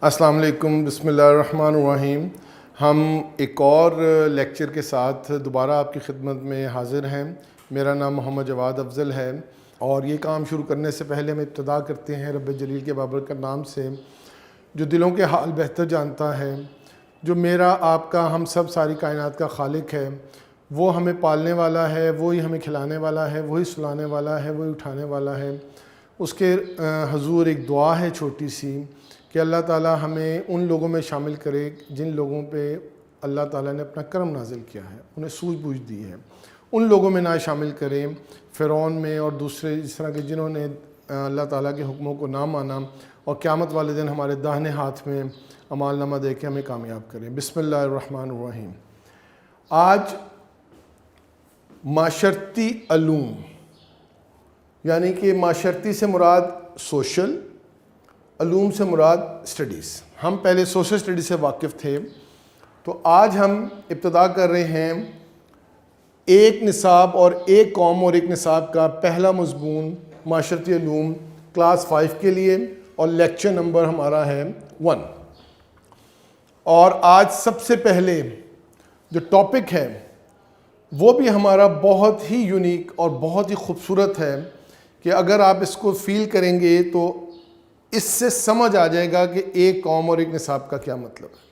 السلام علیکم، بسم اللہ الرحمن الرحیم۔ ہم ایک اور لیکچر کے ساتھ دوبارہ آپ کی خدمت میں حاضر ہیں۔ میرا نام محمد جواد افضل ہے، اور یہ کام شروع کرنے سے پہلے ہم ابتدا کرتے ہیں رب جلیل کے بابرکت نام سے، جو دلوں کے حال بہتر جانتا ہے، جو میرا، آپ کا، ہم سب ساری کائنات کا خالق ہے۔ وہ ہمیں پالنے والا ہے، وہی ہمیں کھلانے والا ہے، وہی سلانے والا ہے، وہی اٹھانے والا ہے۔ اس کے حضور ایک دعا ہے چھوٹی سی، کہ اللہ تعالیٰ ہمیں ان لوگوں میں شامل کرے جن لوگوں پہ اللہ تعالیٰ نے اپنا کرم نازل کیا ہے، انہیں سوجھ بوجھ دی ہے، ان لوگوں میں نہ شامل کریں، فرعون میں اور دوسرے اس طرح کے جنہوں نے اللہ تعالیٰ کے حکموں کو نہ مانا، اور قیامت والے دن ہمارے داہنے ہاتھ میں اعمال نامہ دے کے ہمیں کامیاب کریں۔ بسم اللہ الرحمن الرحیم۔ آج معاشرتی علوم، یعنی کہ معاشرتی سے مراد سوشل، علوم سے مراد اسٹڈیز۔ ہم پہلے سوشل اسٹڈیز سے واقف تھے، تو آج ہم ابتدا کر رہے ہیں ایک نصاب اور ایک قوم اور ایک نصاب کا پہلا مضمون معاشرتی علوم کلاس 5 کے لیے، اور لیکچر نمبر ہمارا ہے 1۔ اور آج سب سے پہلے جو ٹاپک ہے وہ بھی ہمارا بہت ہی یونیک اور بہت ہی خوبصورت ہے، کہ اگر آپ اس کو فیل کریں گے تو اس سے سمجھ آ جائے گا کہ ایک قوم اور ایک نصاب کا کیا مطلب ہے۔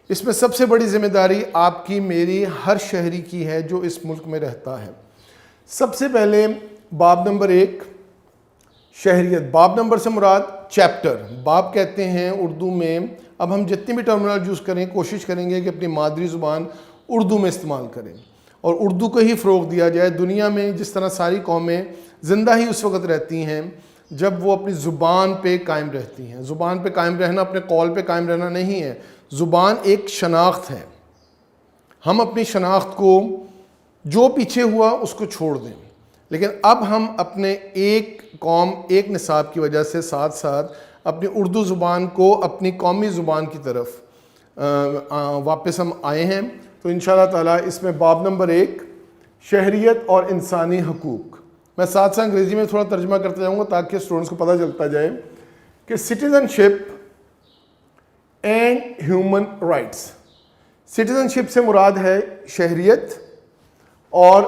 اس میں سب سے بڑی ذمہ داری آپ کی، میری، ہر شہری کی ہے جو اس ملک میں رہتا ہے۔ سب سے پہلے باب نمبر 1، شہریت۔ باب نمبر سے مراد چیپٹر، باب کہتے ہیں اردو میں۔ اب ہم جتنی بھی ٹرمینالوجی یوز کریں، کوشش کریں گے کہ اپنی مادری زبان اردو میں استعمال کریں، اور اردو کو ہی فروغ دیا جائے۔ دنیا میں جس طرح ساری قومیں زندہ ہی اس وقت رہتی ہیں جب وہ اپنی زبان پہ قائم رہتی ہیں۔ زبان پہ قائم رہنا اپنے قول پہ قائم رہنا نہیں ہے، زبان ایک شناخت ہے۔ ہم اپنی شناخت کو، جو پیچھے ہوا اس کو چھوڑ دیں، لیکن اب ہم اپنے ایک قوم ایک نصاب کی وجہ سے ساتھ ساتھ اپنی اردو زبان کو اپنی قومی زبان کی طرف واپس ہم آئے ہیں۔ تو انشاءاللہ تعالیٰ اس میں باب نمبر 1، شہریت اور انسانی حقوق۔ میں ساتھ ساتھ انگریزی میں تھوڑا ترجمہ کرتے جاؤں گا تاکہ اسٹوڈنٹس کو پتہ چلتا جائے کہ citizenship and human rights. Citizenship سے مراد ہے شہریت، اور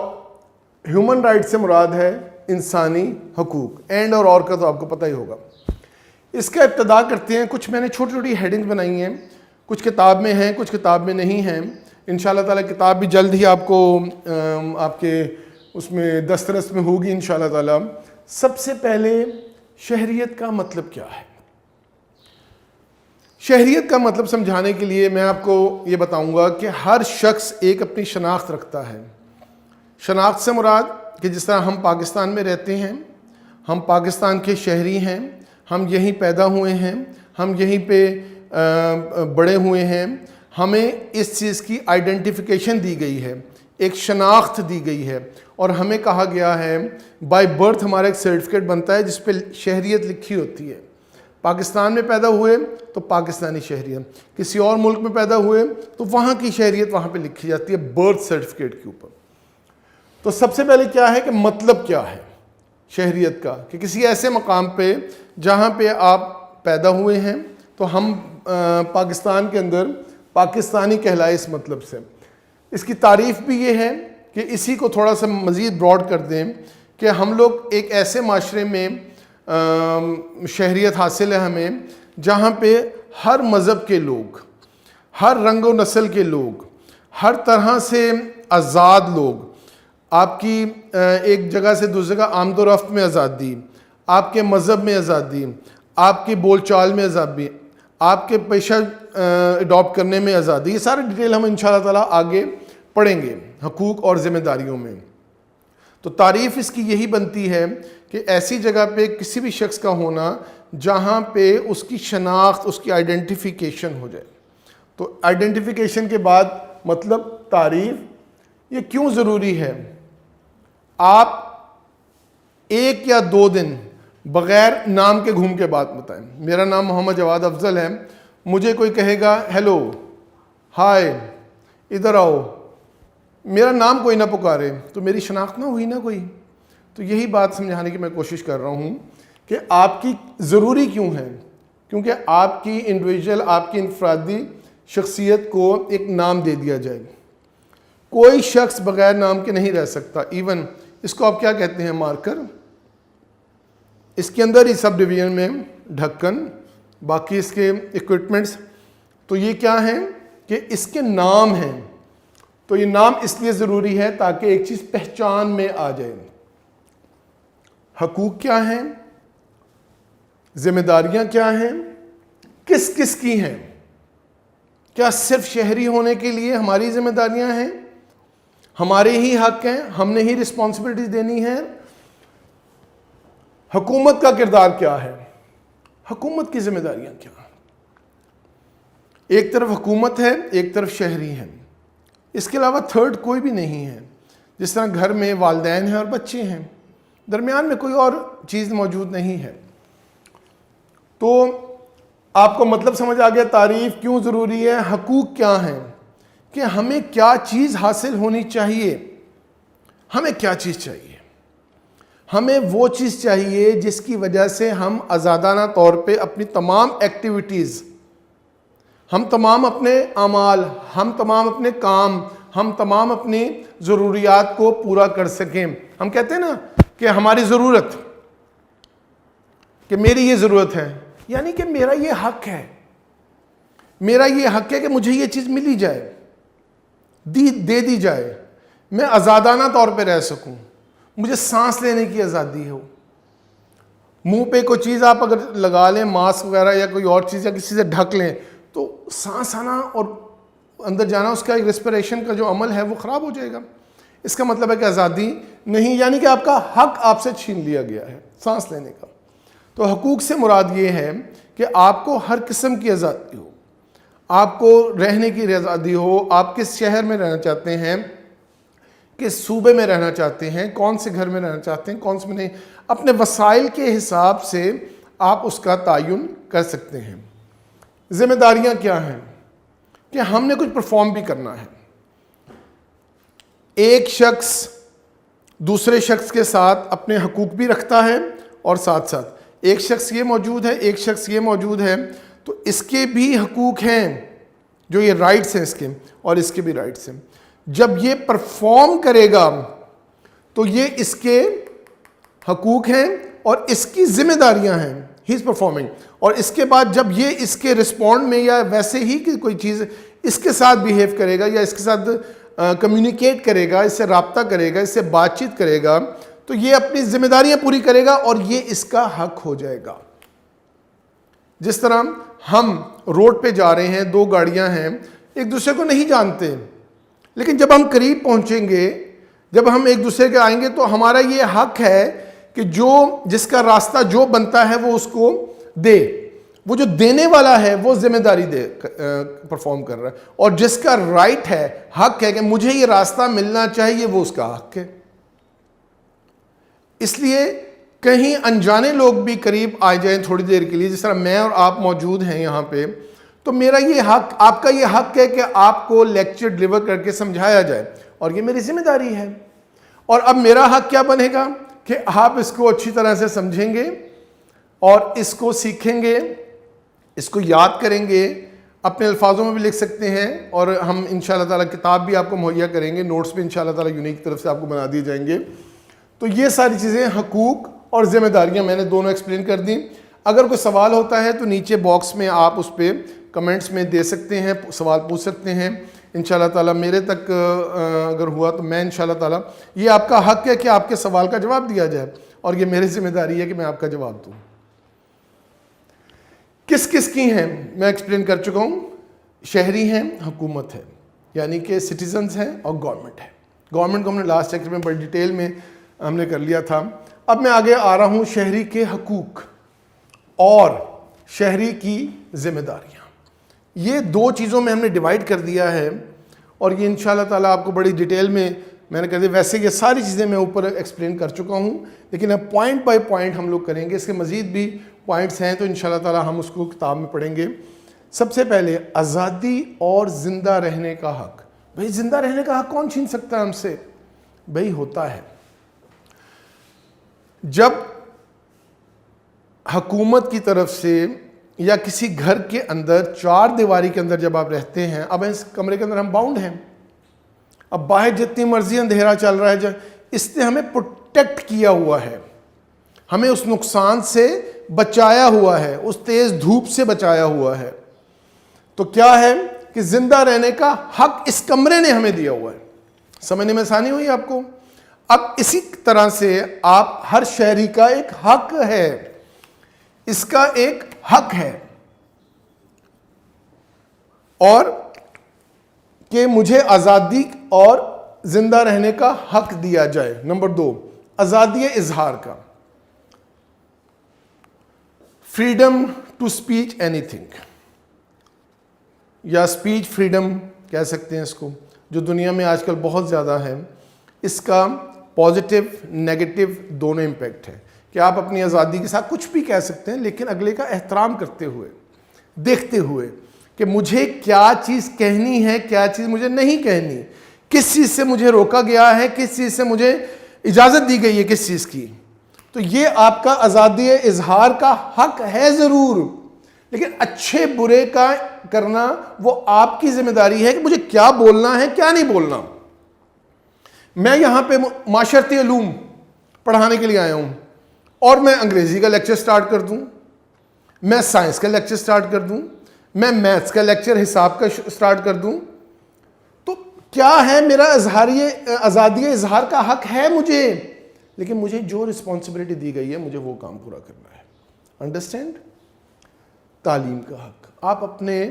ہیومن رائٹ سے مراد ہے انسانی حقوق۔ اینڈ اور کا تو آپ کو پتہ ہی ہوگا۔ اس کا ابتدا کرتے ہیں، کچھ میں نے چھوٹی چھوٹی ہیڈنگز بنائی ہیں، کچھ کتاب میں ہیں، کچھ کتاب میں نہیں ہیں۔ انشاءاللہ تعالیٰ کتاب بھی جلد ہی آپ کو آپ کے اس میں دسترس میں ہوگی انشاءاللہ تعالیٰ۔ سب سے پہلے شہریت کا مطلب کیا ہے؟ شہریت کا مطلب سمجھانے کے لیے میں آپ کو یہ بتاؤں گا کہ ہر شخص ایک اپنی شناخت رکھتا ہے۔ شناخت سے مراد کہ جس طرح ہم پاکستان میں رہتے ہیں، ہم پاکستان کے شہری ہیں، ہم یہیں پیدا ہوئے ہیں، ہم یہیں پہ بڑے ہوئے ہیں، ہمیں اس چیز کی آئیڈینٹیفیکیشن دی گئی ہے، ایک شناخت دی گئی ہے، اور ہمیں کہا گیا ہے بائی برتھ ہمارا ایک سرٹیفکیٹ بنتا ہے جس پہ شہریت لکھی ہوتی ہے۔ پاکستان میں پیدا ہوئے تو پاکستانی شہریت، کسی اور ملک میں پیدا ہوئے تو وہاں کی شہریت وہاں پہ لکھی جاتی ہے برتھ سرٹیفکیٹ کے اوپر۔ تو سب سے پہلے کیا ہے کہ مطلب کیا ہے شہریت کا، کہ کسی ایسے مقام پہ جہاں پہ آپ پیدا ہوئے ہیں تو ہم پاکستان کے اندر پاکستانی کہلائے۔ اس مطلب سے اس کی تعریف بھی یہ ہے کہ اسی کو تھوڑا سا مزید براڈ کر دیں کہ ہم لوگ ایک ایسے معاشرے میں شہریت حاصل ہے ہمیں جہاں پہ ہر مذہب کے لوگ، ہر رنگ و نسل کے لوگ، ہر طرح سے آزاد لوگ، آپ کی ایک جگہ سے دوسری جگہ آمد و رفت میں آزادی، آپ کے مذہب میں آزادی، آپ کی بول چال میں آزادی، آپ کے پیشہ اڈاپٹ کرنے میں آزادی، یہ سارے ڈیٹیل ہم انشاءاللہ تعالیٰ آگے پڑھیں گے حقوق اور ذمہ داریوں میں۔ تو تعریف اس کی یہی بنتی ہے کہ ایسی جگہ پہ کسی بھی شخص کا ہونا جہاں پہ اس کی شناخت، اس کی آئیڈینٹیفیکیشن ہو جائے۔ تو آئیڈینٹیفیکیشن کے بعد مطلب تعریف، یہ کیوں ضروری ہے؟ آپ 1 یا 2 دن بغیر نام کے گھوم کے بات بتائیں۔ میرا نام محمد جواد افضل ہے، مجھے کوئی کہے گا ہیلو، ہائے، ادھر آؤ، میرا نام کوئی نہ پکارے تو میری شناخت نہ ہوئی نا کوئی۔ تو یہی بات سمجھانے کی میں کوشش کر رہا ہوں کہ آپ کی ضروری کیوں ہے کیونکہ آپ کی انڈیویجول، آپ کی انفرادی شخصیت کو ایک نام دے دیا جائے. کوئی شخص بغیر نام کے نہیں رہ سکتا. ایون اس کو آپ کیا کہتے ہیں؟ مارکر. اس کے اندر ہی سب ڈویژن میں ڈھکن، باقی اس کے ایکوپمنٹس. تو یہ کیا ہیں کہ اس کے نام ہیں. تو یہ نام اس لیے ضروری ہے تاکہ ایک چیز پہچان میں آ جائے. حقوق کیا ہیں؟ ذمہ داریاں کیا ہیں؟ کس کس کی ہیں؟ کیا صرف شہری ہونے کے لیے ہماری ذمہ داریاں ہیں؟ ہمارے ہی حق ہیں، ہم نے ہی رسپانسبلٹیز دینی ہے؟ حکومت کا کردار کیا ہے؟ حکومت کی ذمہ داریاں کیا ہیں؟ ایک طرف حکومت ہے، ایک طرف شہری ہیں. اس کے علاوہ تھرڈ کوئی بھی نہیں ہے. جس طرح گھر میں والدین ہیں اور بچے ہیں، درمیان میں کوئی اور چیز موجود نہیں ہے. تو آپ کو مطلب سمجھ آ گیا تعریف کیوں ضروری ہے، حقوق کیا ہیں، کہ ہمیں کیا چیز حاصل ہونی چاہیے. ہمیں کیا چیز چاہیے؟ ہمیں وہ چیز چاہیے جس کی وجہ سے ہم آزادانہ طور پہ اپنی تمام ایکٹیویٹیز، ہم تمام اپنے اعمال، ہم تمام اپنے کام، ہم تمام اپنی ضروریات کو پورا کر سکیں. ہم کہتے ہیں نا کہ ہماری ضرورت، کہ میری یہ ضرورت ہے، یعنی کہ میرا یہ حق ہے، میرا یہ حق ہے کہ مجھے یہ چیز ملی جائے، دے دی جائے، میں آزادانہ طور پہ رہ سکوں، مجھے سانس لینے کی آزادی ہو. منہ پہ کوئی چیز آپ اگر لگا لیں، ماسک وغیرہ یا کوئی اور چیز، یا کسی سے ڈھک لیں، تو سانس آنا اور اندر جانا، اس کا ایک ریسپریشن کا جو عمل ہے وہ خراب ہو جائے گا. اس کا مطلب ہے کہ آزادی نہیں، یعنی کہ آپ کا حق آپ سے چھین لیا گیا ہے سانس لینے کا. تو حقوق سے مراد یہ ہے کہ آپ کو ہر قسم کی آزادی ہو، آپ کو رہنے کی آزادی ہو. آپ کس شہر میں رہنا چاہتے ہیں، کس صوبے میں رہنا چاہتے ہیں، کون سے گھر میں رہنا چاہتے ہیں، کون سے میں نہیں، اپنے وسائل کے حساب سے آپ اس کا تعین کر سکتے ہیں. ذمہ داریاں کیا ہیں؟ کہ ہم نے کچھ پرفارم بھی کرنا ہے. ایک شخص دوسرے شخص کے ساتھ اپنے حقوق بھی رکھتا ہے، اور ساتھ ساتھ ایک شخص یہ موجود ہے، ایک شخص یہ موجود ہے، تو اس کے بھی حقوق ہیں، جو یہ رائٹس ہیں اس کے، اور اس کے بھی رائٹس ہیں. جب یہ پرفارم کرے گا تو یہ اس کے حقوق ہیں اور اس کی ذمہ داریاں ہیں. ہی از پرفارمنگ. اور اس کے بعد جب یہ اس کے رسپونڈ میں یا ویسے ہی کہ کوئی چیز اس کے ساتھ بیہیو کرے گا، یا اس کے ساتھ کمیونیکیٹ کرے گا، اس سے رابطہ کرے گا، اس سے بات چیت کرے گا، تو یہ اپنی ذمہ داریاں پوری کرے گا اور یہ اس کا حق ہو جائے گا. جس طرح ہم روڈ پہ جا رہے ہیں، دو گاڑیاں ہیں، ایک دوسرے کو نہیں جانتے، لیکن جب ہم قریب پہنچیں گے، جب ہم ایک دوسرے کے آئیں گے، تو ہمارا یہ حق ہے کہ جس کا راستہ جو بنتا ہے وہ اس کو دے. وہ جو دینے والا ہے وہ ذمہ داری پرفارم کر رہا ہے، اور جس کا رائٹ ہے، حق ہے کہ مجھے یہ راستہ ملنا چاہیے، وہ اس کا حق ہے. اس لیے کہیں انجانے لوگ بھی قریب آ جائیں تھوڑی دیر کے لیے، جس طرح میں اور آپ موجود ہیں یہاں پہ، تو میرا یہ حق، آپ کا یہ حق ہے کہ آپ کو لیکچر ڈلیور کر کے سمجھایا جائے، اور یہ میری ذمہ داری ہے. اور اب میرا حق کیا بنے گا کہ آپ اس کو اچھی طرح سے سمجھیں گے اور اس کو سیکھیں گے، اس کو یاد کریں گے، اپنے الفاظوں میں بھی لکھ سکتے ہیں، اور ہم انشاءاللہ تعالیٰ کتاب بھی آپ کو مہیا کریں گے، نوٹس بھی انشاءاللہ تعالیٰ یونیک طرف سے آپ کو بنا دیے جائیں گے. تو یہ ساری چیزیں حقوق اور ذمہ داریاں میں نے دونوں ایکسپلین کر دیں. اگر کوئی سوال ہوتا ہے تو نیچے باکس میں آپ اس پہ کمنٹس میں دے سکتے ہیں، سوال پوچھ سکتے ہیں. انشاءاللہ تعالیٰ میرے تک اگر ہوا تو میں انشاءاللہ تعالیٰ، یہ آپ کا حق ہے کہ آپ کے سوال کا جواب دیا جائے، اور یہ میری ذمہ داری ہے کہ میں آپ کا جواب دوں. کس کس کی ہیں میں ایکسپلین کر چکا ہوں. شہری ہیں، حکومت ہے، یعنی کہ سٹیزنز ہیں، اور گورنمنٹ ہے. گورنمنٹ کو ہم نے لاسٹ لیکچر میں بڑی ڈیٹیل میں ہم نے کر لیا تھا. اب میں آگے آ رہا ہوں شہری کے حقوق اور شہری کی ذمہ داریاں. یہ دو چیزوں میں ہم نے ڈیوائڈ کر دیا ہے، اور یہ انشاءاللہ تعالیٰ آپ کو بڑی ڈیٹیل میں نے کر دیا. ویسے یہ ساری چیزیں میں اوپر ایکسپلین کر چکا ہوں، لیکن اب پوائنٹ بائی پوائنٹ ہم لوگ کریں گے. اس کے مزید بھی پوائنٹس ہیں تو انشاءاللہ تعالیٰ ہم اس کو کتاب میں پڑھیں گے. سب سے پہلے آزادی اور زندہ رہنے کا حق. بھئی زندہ رہنے کا حق کون چھین سکتا ہے ہم سے؟ بھئی ہوتا ہے. جب حکومت کی طرف سے یا کسی گھر کے اندر چار دیواری کے اندر جب آپ رہتے ہیں، اب اس کمرے کے اندر ہم باؤنڈ ہیں، اب باہر جتنی مرضی اندھیرا چل رہا ہے، اس نے ہمیں پروٹیکٹ کیا ہوا ہے، ہمیں اس نقصان سے بچایا ہوا ہے، اس تیز دھوپ سے بچایا ہوا ہے. تو کیا ہے کہ زندہ رہنے کا حق اس کمرے نے ہمیں دیا ہوا ہے. سمجھنے میں آسانی ہوئی آپ کو؟ اب اسی طرح سے آپ ہر شہری کا ایک حق ہے، اس کا ایک حق ہے، اور کہ مجھے آزادی اور زندہ رہنے کا حق دیا جائے. نمبر 2، آزادی اظہار کا، freedom to speech anything, یا اسپیچ فریڈم کہہ سکتے ہیں اس کو، جو دنیا میں آج کل بہت زیادہ ہے. اس کا پازیٹیو نیگیٹو دونوں امپیکٹ ہے کہ آپ اپنی آزادی کے ساتھ کچھ بھی کہہ سکتے ہیں، لیکن اگلے کا احترام کرتے ہوئے، دیکھتے ہوئے کہ مجھے کیا چیز کہنی ہے، کیا چیز مجھے نہیں کہنی، کس چیز سے مجھے روکا گیا ہے، کس چیز سے مجھے اجازت دی گئی ہے، کس چیز کی. تو یہ آپ کا آزادی اظہار کا حق ہے ضرور، لیکن اچھے برے کا کرنا وہ آپ کی ذمہ داری ہے کہ مجھے کیا بولنا ہے، کیا نہیں بولنا. میں یہاں پہ معاشرتی علوم پڑھانے کے لیے آیا ہوں، اور میں انگریزی کا لیکچر سٹارٹ کر دوں، میں سائنس کا لیکچر سٹارٹ کر دوں، میں میتھس کا لیکچر حساب کا سٹارٹ کر دوں، تو کیا ہے، میرا آزادی اظہار کا حق ہے مجھے، لیکن مجھے جو رسپانسبلٹی دی گئی ہے مجھے وہ کام پورا کرنا ہے. انڈرسٹینڈ؟ تعلیم کا حق. آپ اپنے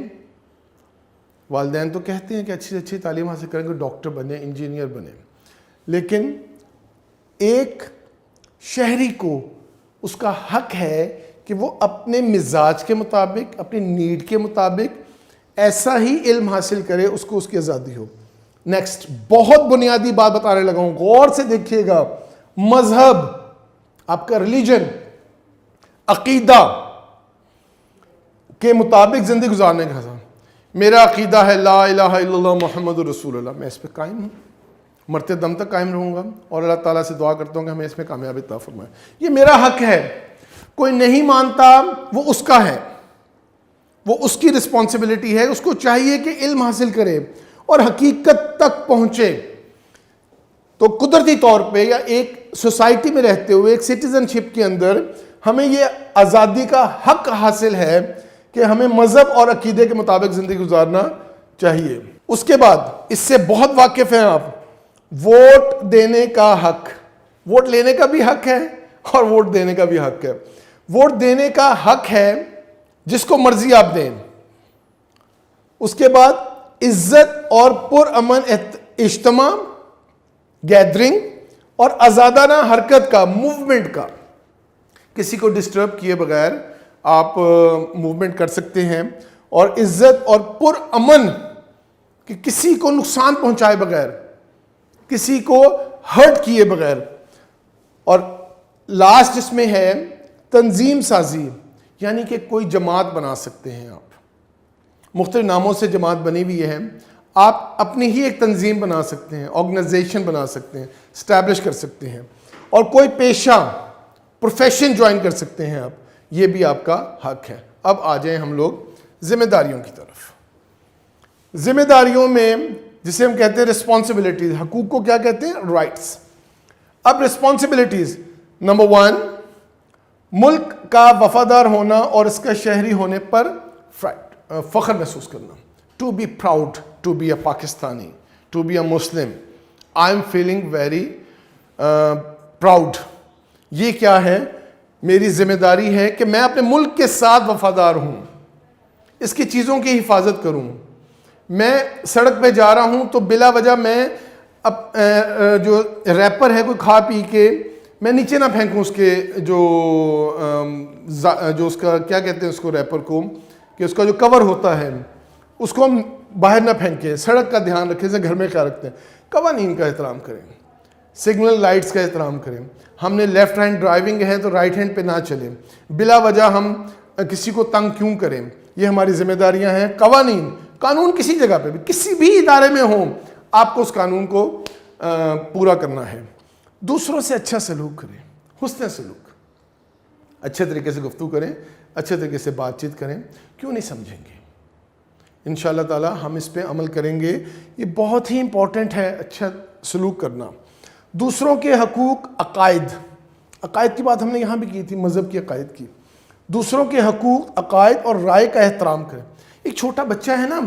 والدین تو کہتے ہیں کہ اچھی سے اچھی تعلیم حاصل کریں گے، ڈاکٹر بنے، انجینئر بنے، لیکن ایک شہری کو اس کا حق ہے کہ وہ اپنے مزاج کے مطابق، اپنی نیڈ کے مطابق ایسا ہی علم حاصل کرے، اس کو اس کی آزادی ہو. نیکسٹ، بہت بنیادی بات بتانے لگا ہوں، غور سے دیکھیے گا. مذہب، آپ کا ریلیجن، عقیدہ کے مطابق زندگی گزارنے کا حق. میرا عقیدہ ہے لا الہ الا اللہ محمد رسول اللہ، میں اس پہ قائم ہوں، مرتے دم تک قائم رہوں گا، اور اللہ تعالیٰ سے دعا کرتا ہوں کہ ہمیں اس میں کامیابی عطا فرمائے. یہ میرا حق ہے. کوئی نہیں مانتا، وہ اس کا ہے، وہ اس کی رسپانسبلٹی ہے، اس کو چاہیے کہ علم حاصل کرے اور حقیقت تک پہنچے. تو قدرتی طور پہ یا ایک سوسائٹی میں رہتے ہوئے، ایک سٹیزن شپ کے اندر ہمیں یہ آزادی کا حق حاصل ہے کہ ہمیں مذہب اور عقیدے کے مطابق زندگی گزارنا چاہیے. اس کے بعد اس سے بہت واقف ہیں آپ، ووٹ دینے کا حق. ووٹ لینے کا بھی حق ہے اور ووٹ دینے کا بھی حق ہے. ووٹ دینے کا حق ہے جس کو مرضی آپ دیں. اس کے بعد عزت اور پرامن اجتماع، گیدرنگ اور آزادانہ حرکت کا، موومنٹ کا. کسی کو ڈسٹرب کیے بغیر آپ موومنٹ کر سکتے ہیں، اور عزت اور پرامن کہ کسی کو نقصان پہنچائے بغیر، کسی کو ہرٹ کیے بغیر. اور لاسٹ اس میں ہے تنظیم سازی، یعنی کہ کوئی جماعت بنا سکتے ہیں آپ. مختلف ناموں سے جماعت بنی ہوئی ہے، آپ اپنی ہی ایک تنظیم بنا سکتے ہیں، آرگنائزیشن بنا سکتے ہیں، اسٹیبلش کر سکتے ہیں، اور کوئی پیشہ، پروفیشن جوائن کر سکتے ہیں آپ. یہ بھی آپ کا حق ہے. اب آ جائیں ہم لوگ ذمہ داریوں کی طرف. ذمہ داریوں میں جسے ہم کہتے ہیں رسپانسبلٹیز، حقوق کو کیا کہتے ہیں؟ رائٹس. اب رسپانسبلٹیز، نمبر 1، ملک کا وفادار ہونا اور اس کا شہری ہونے پر فخر محسوس کرنا. To be proud to be a Pakistani, to be a Muslim. I'm feeling very proud. یہ کیا ہے؟ میری ذمہ داری ہے کہ میں اپنے ملک کے ساتھ وفادار ہوں، اس کی چیزوں کی حفاظت کروں. میں سڑک پہ جا رہا ہوں تو بلا وجہ میں جو ریپر ہے کوئی کھا پی کے میں نیچے نہ پھینکوں اس کے جو اس کا کیا کہتے ہیں اس کو، ریپر کو، کہ اس کا جو کور ہوتا ہے اس کو ہم باہر نہ پھینکیں. سڑک کا دھیان رکھیں، جیسے گھر میں کیا رکھتے ہیں. قوانین کا احترام کریں، سگنل لائٹس کا احترام کریں. ہم نے لیفٹ ہینڈ ڈرائیونگ ہے تو رائٹ ہینڈ پہ نہ چلیں. بلا وجہ ہم کسی کو تنگ کیوں کریں؟ یہ ہماری ذمہ داریاں ہیں. قانون کسی جگہ پہ بھی، کسی بھی ادارے میں ہوں، آپ کو اس قانون کو پورا کرنا ہے. دوسروں سے اچھا سلوک کریں، حسن سلوک، اچھے طریقے سے گفتگو کریں. اچھے طریقے سے بات چیت کریں، کیوں نہیں سمجھیں گے؟ انشاءاللہ تعالی ہم اس پہ عمل کریں گے. یہ بہت ہی امپورٹنٹ ہے اچھا سلوک کرنا. دوسروں کے حقوق، عقائد کی بات ہم نے یہاں بھی کی تھی، مذہب کی عقائد کی. دوسروں کے حقوق، عقائد اور رائے کا احترام کریں. ایک چھوٹا بچہ ہے نا،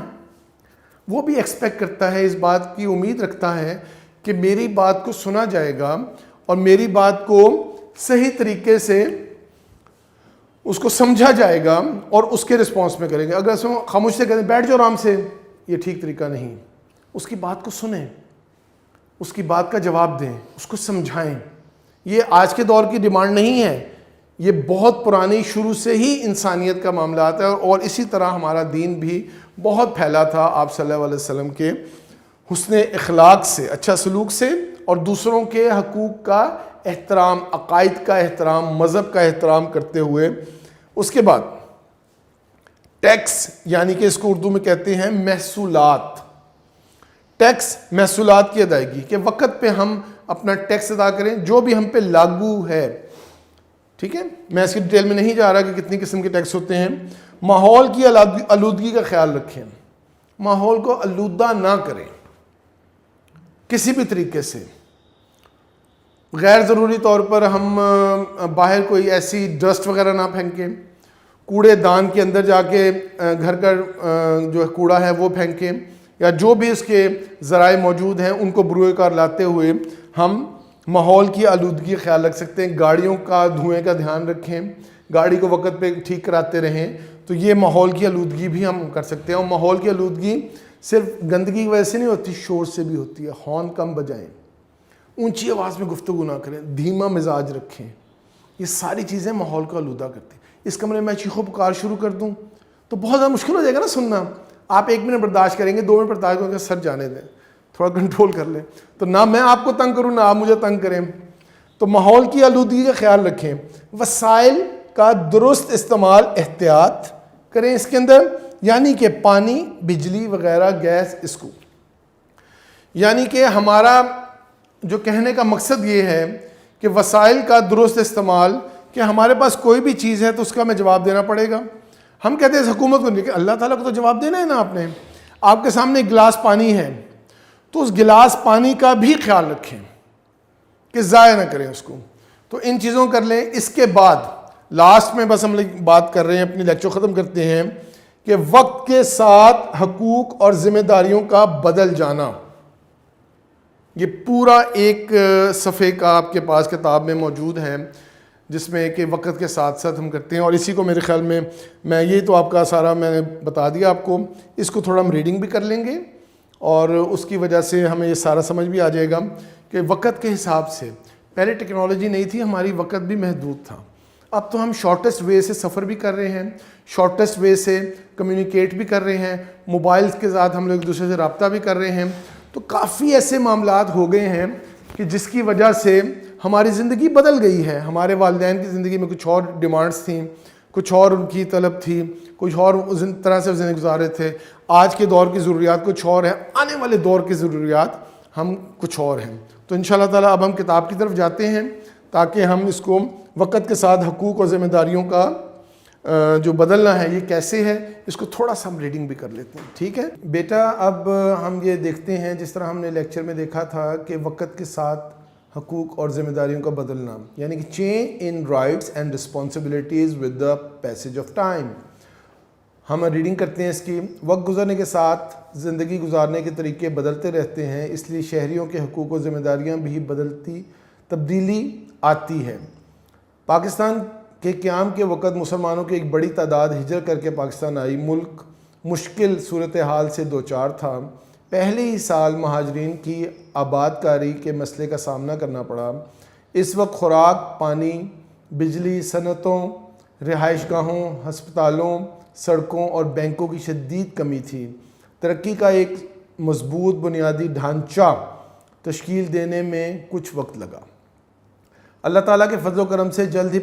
وہ بھی ایکسپیکٹ کرتا ہے، اس بات کی امید رکھتا ہے کہ میری بات کو سنا جائے گا اور میری بات کو صحیح طریقے سے اس کو سمجھا جائے گا اور اس کے رسپانس میں کریں گے. اگر اس میں خاموش سے کہتے ہیں بیٹھ جاؤ آرام سے، یہ ٹھیک طریقہ نہیں. اس کی بات کو سنیں، اس کی بات کا جواب دیں، اس کو سمجھائیں. یہ آج کے دور کی ڈیمانڈ نہیں ہے، یہ بہت پرانی شروع سے ہی انسانیت کا معاملات ہے. اور اسی طرح ہمارا دین بھی بہت پھیلا تھا آپ صلی اللہ علیہ وسلم کے حسن اخلاق سے، اچھا سلوک سے، اور دوسروں کے حقوق کا احترام، عقائد کا احترام، مذہب کا احترام کرتے ہوئے. اس کے بعد ٹیکس، یعنی کہ اس کو اردو میں کہتے ہیں محصولات. ٹیکس، محصولات کی ادائیگی، کہ وقت پہ ہم اپنا ٹیکس ادا کریں جو بھی ہم پہ لاگو ہے. ٹھیک ہے، میں اس کی ڈیٹیل میں نہیں جا رہا کہ کتنی قسم کے ٹیکس ہوتے ہیں. ماحول کی آلودگی کا خیال رکھیں، ماحول کو آلودہ نہ کریں کسی بھی طریقے سے. غیر ضروری طور پر ہم باہر کوئی ایسی ڈسٹ وغیرہ نہ پھینکیں، کوڑے دان کے اندر جا کے گھر کا جو کوڑا ہے وہ پھینکیں، یا جو بھی اس کے ذرائع موجود ہیں ان کو بروئے کار لاتے ہوئے ہم ماحول کی آلودگی کا خیال رکھ سکتے ہیں. گاڑیوں کا دھوئیں کا دھیان رکھیں، گاڑی کو وقت پہ ٹھیک کراتے رہیں، تو یہ ماحول کی آلودگی بھی ہم کر سکتے ہیں. اور ماحول کی آلودگی صرف گندگی کی وجہ سے نہیں ہوتی، شور سے بھی ہوتی ہے. ہارن کم بجائیں، اونچی آواز میں گفتگو نہ کریں، دھیما مزاج رکھیں. یہ ساری چیزیں ماحول کو آلودہ کرتی ہیں. اس کمرے میں چیخو پکار شروع کر دوں تو بہت زیادہ مشکل ہو جائے گا نا سننا. آپ 1 منٹ برداشت کریں گے، 2 منٹ برداشت کریں گے، سر جانے دیں، تھوڑا کنٹرول کر لیں. تو نہ میں آپ کو تنگ کروں نہ آپ مجھے تنگ کریں. تو ماحول کی آلودگی کا خیال رکھیں. وسائل کا درست استعمال، احتیاط کریں اس کے اندر، یعنی کہ پانی، بجلی وغیرہ، گیس، اس کو. یعنی کہ ہمارا جو کہنے کا مقصد یہ ہے کہ وسائل کا درست استعمال، کہ ہمارے پاس کوئی بھی چیز ہے تو اس کا ہمیں جواب دینا پڑے گا. ہم کہتے ہیں اس حکومت کو نہیں، کہ اللہ تعالیٰ کو تو جواب دینا ہے نا. آپ نے، آپ کے سامنے ایک گلاس پانی ہے تو اس گلاس پانی کا بھی خیال رکھیں کہ ضائع نہ کریں اس کو. تو ان چیزوں کر لیں. اس کے بعد لاسٹ میں بس ہم بات کر رہے ہیں، اپنی لیکچر ختم کرتے ہیں، کہ وقت کے ساتھ حقوق اور ذمہ داریوں کا بدل جانا. یہ پورا ایک صفحے کا آپ کے پاس کتاب میں موجود ہے جس میں کہ وقت کے ساتھ ساتھ ہم کرتے ہیں. اور اسی کو میرے خیال میں یہ تو آپ کا سارا میں نے بتا دیا آپ کو. اس کو تھوڑا ہم ریڈنگ بھی کر لیں گے اور اس کی وجہ سے ہمیں یہ سارا سمجھ بھی آ جائے گا کہ وقت کے حساب سے. پہلے ٹیکنالوجی نہیں تھی، ہماری وقت بھی محدود تھا. اب تو ہم شارٹیسٹ وے سے سفر بھی کر رہے ہیں، شارٹیسٹ وے سے کمیونیکیٹ بھی کر رہے ہیں، موبائلز کے ساتھ ہم لوگ ایک دوسرے سے رابطہ بھی کر رہے ہیں. تو کافی ایسے معاملات ہو گئے ہیں کہ جس کی وجہ سے ہماری زندگی بدل گئی ہے. ہمارے والدین کی زندگی میں کچھ اور ڈیمانڈس تھیں، کچھ اور ان کی طلب تھی، کچھ اور طرح سے زندگی گزارے تھے. آج کے دور کی ضروریات کچھ اور ہیں، آنے والے دور کی ضروریات ہم کچھ اور ہیں. تو انشاءاللہ تعالیٰ اب ہم کتاب کی طرف جاتے ہیں تاکہ ہم اس کو وقت کے ساتھ حقوق اور ذمہ داریوں کا جو بدلنا ہے یہ کیسے ہے، اس کو تھوڑا سا ہم ریڈنگ بھی کر لیتے ہیں. ٹھیک ہے بیٹا، اب ہم یہ دیکھتے ہیں جس طرح ہم نے لیکچر میں دیکھا تھا کہ وقت کے ساتھ حقوق اور ذمہ داریوں کا بدلنا، یعنی کہ change in rights and responsibilities with the passage of time. ہم ریڈنگ کرتے ہیں اس کی. وقت گزرنے کے ساتھ زندگی گزارنے کے طریقے بدلتے رہتے ہیں، اس لیے شہریوں کے حقوق و ذمہ داریاں بھی تبدیلی آتی ہے. پاکستان کے قیام کے وقت مسلمانوں کی ایک بڑی تعداد ہجرت کر کے پاکستان آئی. ملک مشکل صورتحال سے دوچار تھا. پہلے ہی سال مہاجرین کی آباد کاری کے مسئلے کا سامنا کرنا پڑا. اس وقت خوراک، پانی، بجلی، صنعتوں، رہائش گاہوں، ہسپتالوں، سڑکوں اور بینکوں کی شدید کمی تھی. ترقی کا ایک مضبوط بنیادی ڈھانچہ تشکیل دینے میں کچھ وقت لگا. اللہ تعالیٰ کے فضل و کرم سے جلد ہی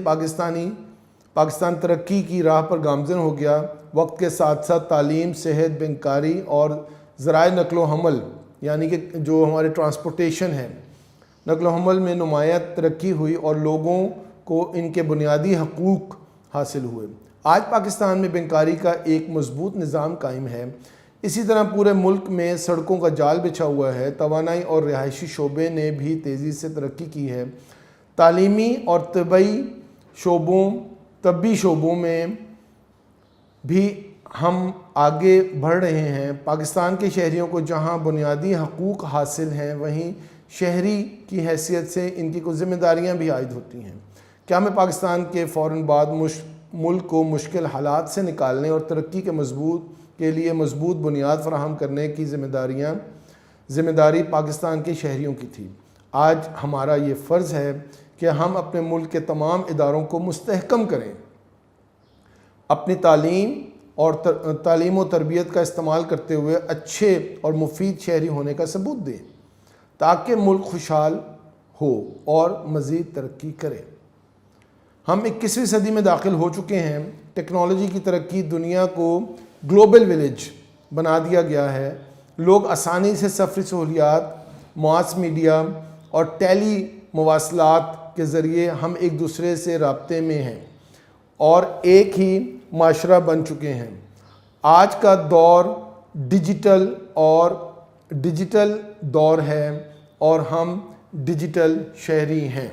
پاکستان ترقی کی راہ پر گامزن ہو گیا. وقت کے ساتھ ساتھ تعلیم، صحت، بینکاری اور ذرائع نقل و حمل، یعنی کہ جو ہمارے ٹرانسپورٹیشن ہے، نقل و حمل میں نمایاں ترقی ہوئی اور لوگوں کو ان کے بنیادی حقوق حاصل ہوئے. آج پاکستان میں بینکاری کا ایک مضبوط نظام قائم ہے۔ اسی طرح پورے ملک میں سڑکوں کا جال بچھا ہوا ہے۔ توانائی اور رہائشی شعبے نے بھی تیزی سے ترقی کی ہے۔ تعلیمی اور طبی شعبوں میں بھی ہم آگے بڑھ رہے ہیں۔ پاکستان کے شہریوں کو جہاں بنیادی حقوق حاصل ہیں، وہیں شہری کی حیثیت سے ان کی کچھ ذمہ داریاں بھی عائد ہوتی ہیں۔ کیا میں پاکستان کے فوراً بعد ملک کو مشکل حالات سے نکالنے اور ترقی کے لیے مضبوط بنیاد فراہم کرنے کی ذمہ داری پاکستان کے شہریوں کی تھی۔ آج ہمارا یہ فرض ہے کہ ہم اپنے ملک کے تمام اداروں کو مستحکم کریں، اپنی تعلیم و تربیت کا استعمال کرتے ہوئے اچھے اور مفید شہری ہونے کا ثبوت دیں، تاکہ ملک خوشحال ہو اور مزید ترقی کرے۔ ہم 21ویں صدی میں داخل ہو چکے ہیں۔ ٹیکنالوجی کی ترقی دنیا کو گلوبل ولیج بنا دیا گیا ہے۔ لوگ آسانی سے سفری سہولیات، ماس میڈیا اور ٹیلی مواصلات کے ذریعے ہم ایک دوسرے سے رابطے میں ہیں اور ایک ہی معاشرہ بن چکے ہیں۔ آج کا دور ڈیجیٹل دور ہے اور ہم ڈیجیٹل شہری ہیں۔